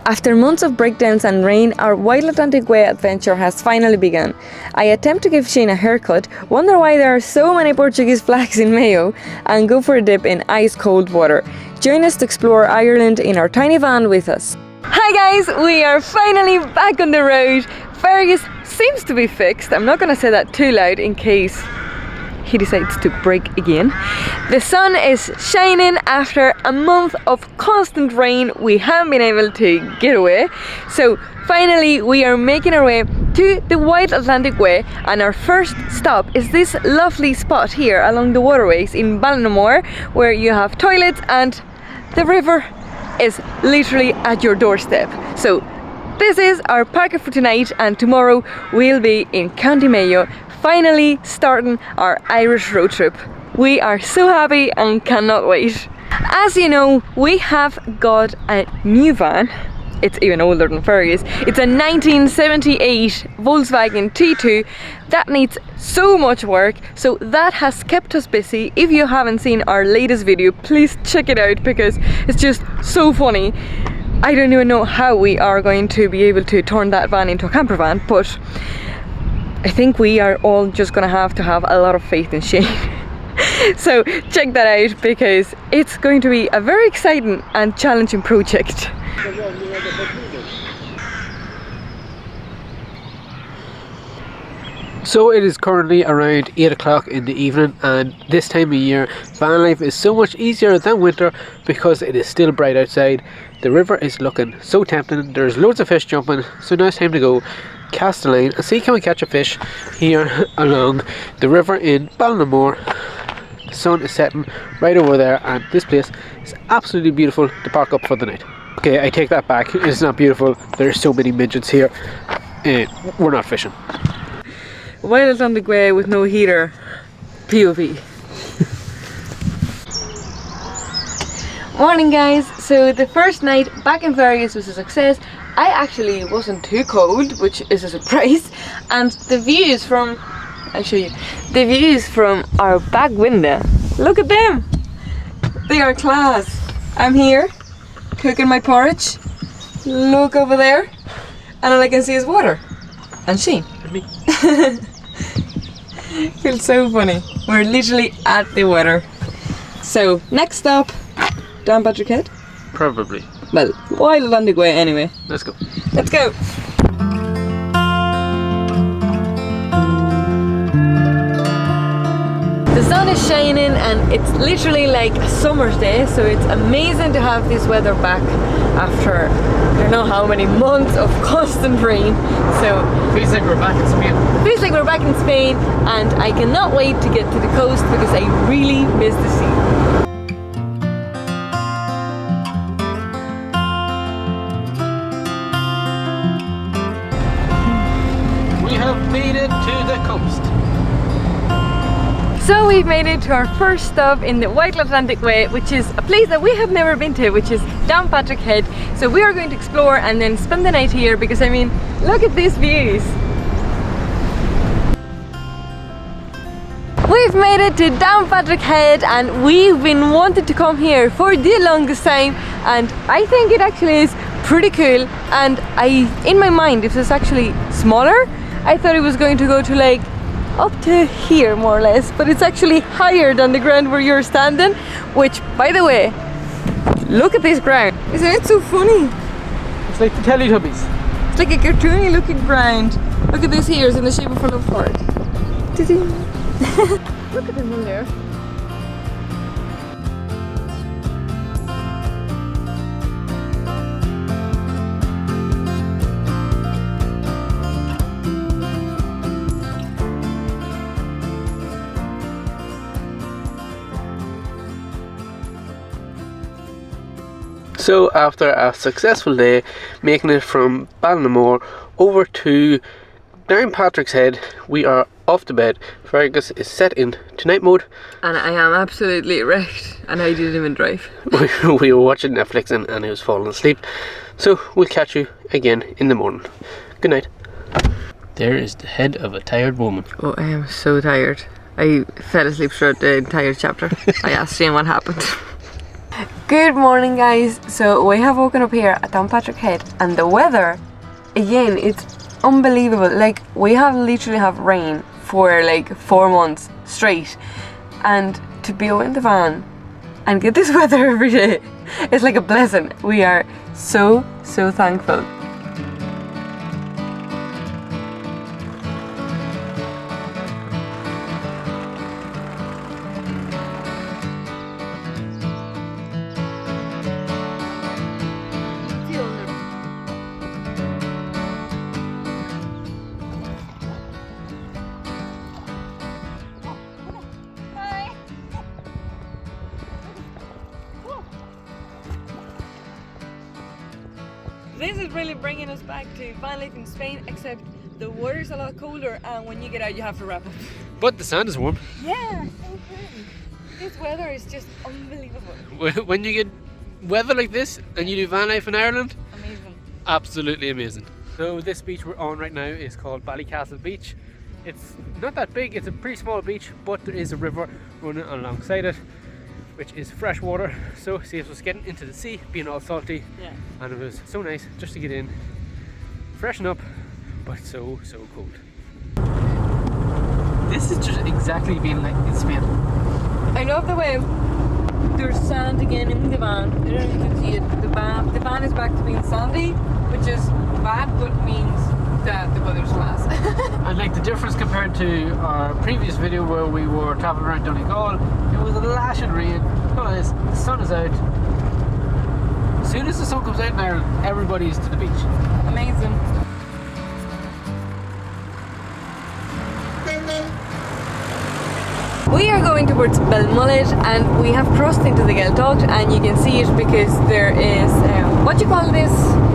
After months of breakdowns and rain, our 𝗦𝗨𝗣𝗥𝗧 adventure has finally begun. I attempt to give Shane a haircut, wonder why there are so many Portuguese flags in Mayo, and go for a dip in ice-cold water. Join us to explore Ireland in our tiny van with us. Hi guys, we are finally back on the road. Fergus seems to be fixed. I'm not going to say that too loud in case he decides to break again. The sun is shining after a month of constant rain. We haven't been able to get away. So finally we are making our way to the 𝗦𝗨𝗣𝗥𝗧, and our first stop is this lovely spot here along the waterways in Belmullet, where you have toilets and the river is literally at your doorstep. So this is our parker for tonight, and tomorrow we'll be in Country Mayo, finally starting our Irish road trip. We are so happy and cannot wait. As you know, we have got a new van. It's even older than Fergus. It's a 1978 Volkswagen T2 that needs so much work, so that has kept us busy. If you haven't seen our latest video, please check it out because it's just so funny. I don't even know how we are going to be able to turn that van into a camper van, but I think we are all just gonna have to have a lot of faith in Shane. So check that out because it's going to be a very exciting and challenging project. So it is currently around 8 o'clock in the evening, and this time of year van life is so much easier than winter because it is still bright outside. The river is looking so tempting, there's loads of fish jumping, so now it's time to go cast a line and see can we catch a fish here along the river in Belmullet. The sun is setting right over there and this place is absolutely beautiful to park up for the night. Okay, I take that back, it's not beautiful, there's so many midgets here. We're not fishing. 𝗦𝗨𝗣𝗥𝗧 with no heater, POV. Morning guys, so the first night back in Fergus was a success. I actually wasn't too cold, which is a surprise, and the views from, I'll show you, the views from our back window, look at them, they are class. I'm here cooking my porridge, look over there, and all I can see is water and Shane and me. Feels so funny, we're literally at the water. So next stop, Downpatrick Head? Probably. Well, 𝗦𝗨𝗣𝗥𝗧 anyway. Let's go. Let's go. The sun is shining and it's literally like a summer's day, so it's amazing to have this weather back after I don't know how many months of constant rain. So Feels like we're back in Spain. feels like we're back in Spain, and I cannot wait to get to the coast because I really miss the sea. Made it to the coast. So we've made it to our first stop in the 𝗦𝗨𝗣𝗥𝗧, which is a place that we have never been to, which is Downpatrick Head. So we are going to explore and then spend the night here because I mean, look at these views. We've made it to Downpatrick Head and we've been wanting to come here for the longest time, and I think it actually is pretty cool. And in my mind, if it's actually smaller, I thought it was going to go to like up to here more or less, but it's actually higher than the ground where you're standing, which by the way, look at this ground. Isn't it so funny? It's like the Teletubbies. It's like a cartoony looking ground. Look at this here, it's in the shape of a love heart. Look at them in there. So after a successful day making it from Belmullet over to Downpatrick's Head, we are off to bed. Fergus is set in night mode. And I am absolutely wrecked, and I didn't even drive. We were watching Netflix and I was falling asleep. So we'll catch you again in the morning. Good night. There is the head of a tired woman. Oh, I am so tired. I fell asleep throughout the entire chapter. I asked Shane what happened. Good morning, guys. So we have woken up here at Downpatrick Head, and the weather, again, it's unbelievable. Like, we have literally have rain for like 4 months straight, and to be out in the van and get this weather every day, it's like a blessing. We are so thankful. This is really bringing us back to van life in Spain, except the water's a lot colder, and when you get out you have to wrap up. But the sand is warm. Yeah, so pretty. This weather is just unbelievable. When you get weather like this and you do van life in Ireland, Amazing. absolutely amazing. So this beach we're on right now is called 𝗙𝗪𝗟𝗡𝗟𝗪 Beach. It's not that big, it's a pretty small beach, but there is a river running alongside it, which is fresh water, so saves us getting into the sea, being all salty. Yeah. And it was so nice just to get in, freshen up, but so cold. This is just exactly being like in Spain. I love the way there's sand again in the van. I don't know if you can see it. The van is back to being sandy, which is bad, but means that the weather's class. And like the difference compared to our previous video where we were traveling around Donegal, it was a lashing rain. Look at this, the sun is out. As soon as the sun comes out in Ireland, everybody's to the beach. Amazing. We are going towards Belmullet, and we have crossed into the 𝗙𝗢𝗟𝗏, and you can see it because there is what do you call this?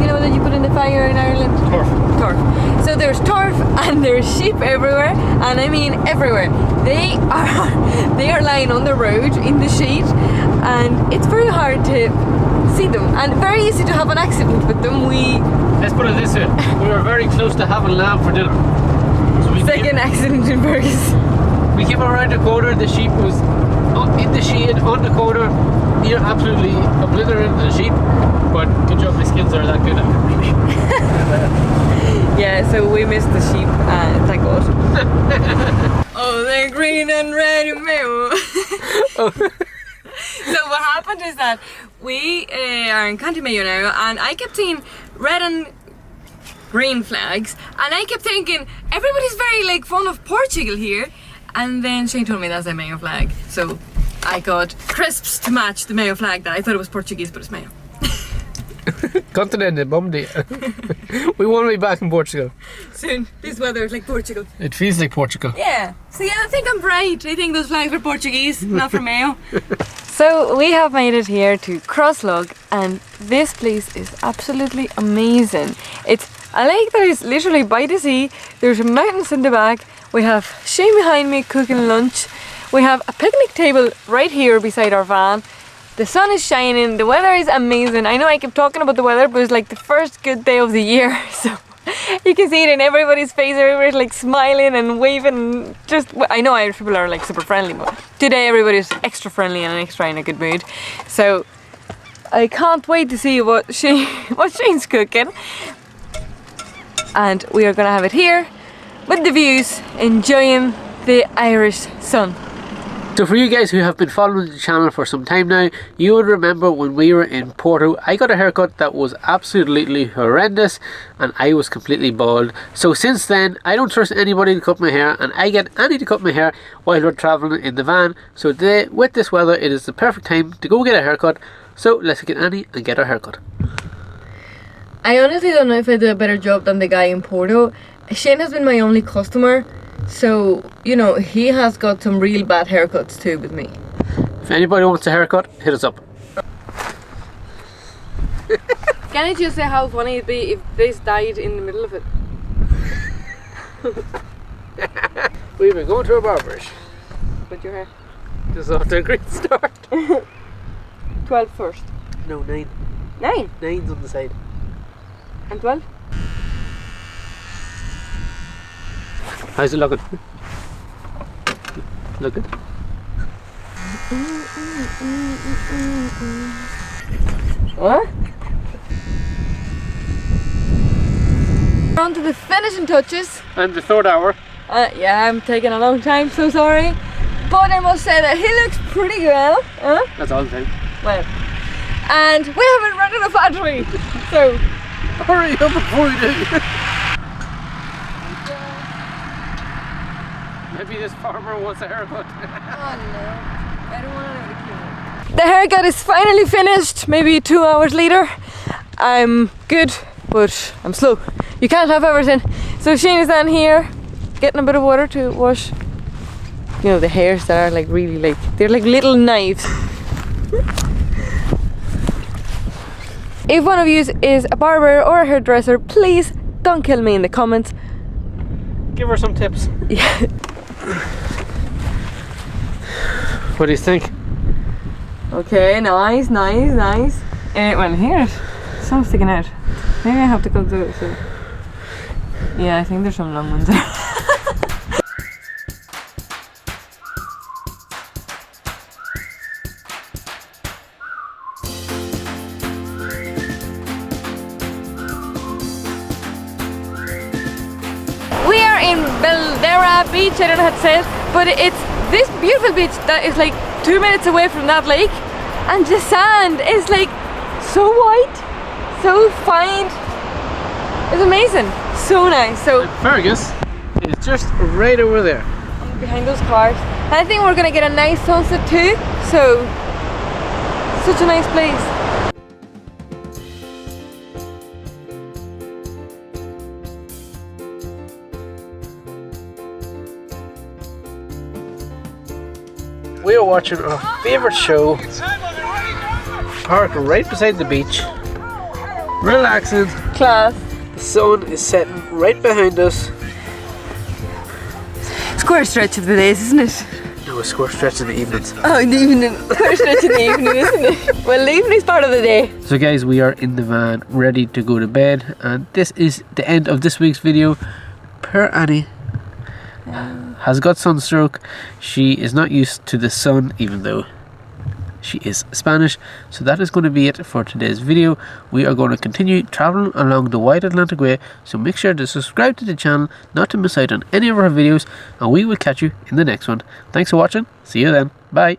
You know that you put in the fire in Ireland? Turf. Turf. So there's turf and there's sheep everywhere, and I mean everywhere. They are lying on the road in the sheet, and it's very hard to see them, and very easy to have an accident with them. Let's put it this way, we were very close to having lamb for dinner. So Second accident in Fergus. We came around the corner, the sheep was in the shade on the corner. You're absolutely obliterated the sheep, but good job my skills are that good at it. Yeah, so we missed the sheep, thank God. Oh, they're green and red in Mayo. So what happened is that we are in Country Mayo now, and I kept seeing red and green flags, and I kept thinking everybody's very like fond of Portugal here. And then Shane told me that's a Mayo flag, so I got crisps to match the Mayo flag. That I thought it was Portuguese, but it's Mayo. Continente, bum day. We want to be back in Portugal. Soon. This weather is like Portugal. It feels like Portugal. Yeah. So yeah, I think I'm right. I think those flags are Portuguese, not for Mayo. So we have made it here to Crosslog, and this place is absolutely amazing. It's a lake that is literally by the sea. There's mountains in the back. We have Shane behind me cooking lunch. We have a picnic table right here beside our van. The sun is shining, the weather is amazing. I know I keep talking about the weather, but it's like the first good day of the year. So you can see it in everybody's face, everybody's like smiling and waving. Just, I know Irish people are like super friendly, but today everybody's extra friendly and extra in a good mood. So I can't wait to see what Shane's cooking. And we are gonna have it here with the views, enjoying the Irish sun. So for you guys who have been following the channel for some time now, you would remember when we were in Porto, I got a haircut that was absolutely horrendous and I was completely bald. So since then, I don't trust anybody to cut my hair, and I get Annie to cut my hair while we're travelling in the van. So today, with this weather, it is the perfect time to go get a haircut. So let's get Annie and get her haircut. I honestly don't know if I did a better job than the guy in Porto. Shane has been my only customer, so, you know, he has got some real bad haircuts too with me. If anybody wants a haircut, hit us up. Can I just say how funny it'd be if this died in the middle of it? We've been going to a barber's. With your hair. This is off to a great start. 12 first. No, 9. 9? 9's on the side. And 12? How's it looking? Looking? What? We're on to the finishing touches. And the third hour. Yeah, I'm taking a long time, so sorry. But I must say that he looks pretty well. That's all the time. Well, and we haven't rented a battery, so hurry up before we do. Maybe this farmer wants a haircut. Oh no, I don't want to. The haircut is finally finished, maybe 2 hours later. I'm good, but I'm slow. You can't have everything. So Shane is down here getting a bit of water to wash, you know, the hairs that are like really like, they're like little knives. If one of you is a barber or a hairdresser, please don't kill me in the comments. Give her some tips. Yeah. What do you think? Okay, nice. Well, here it's so sticking out. Maybe I have to go do it. So. Yeah, I think there's some long ones there. We are in 𝗙𝗟𝗣𝗡𝗟𝗏 beach, I don't know how to say it, but it's this beautiful beach that is like 2 minutes away from that lake, and the sand is like so white, so fine. It's amazing, so nice. So and Fergus is just right over there. Behind those cars. And I think we're gonna get a nice sunset too, so such a nice place. We are watching our favourite show, parked right beside the beach, relaxing. Class. The sun is setting right behind us. Square stretch of the days, isn't it? No, a square stretch in the evenings. Oh, in the evening. Square stretch in the evening, isn't it? Well, the evening's part of the day. So guys, we are in the van ready to go to bed, and this is the end of this week's video. Poor Annie has got sunstroke. She is not used to the sun, even though she is Spanish. So that is going to be it for today's video. We are going to continue traveling along the wide Atlantic way, so make sure to subscribe to the channel not to miss out on any of our videos, and we will catch you in the next one. Thanks for watching. See you then. Bye.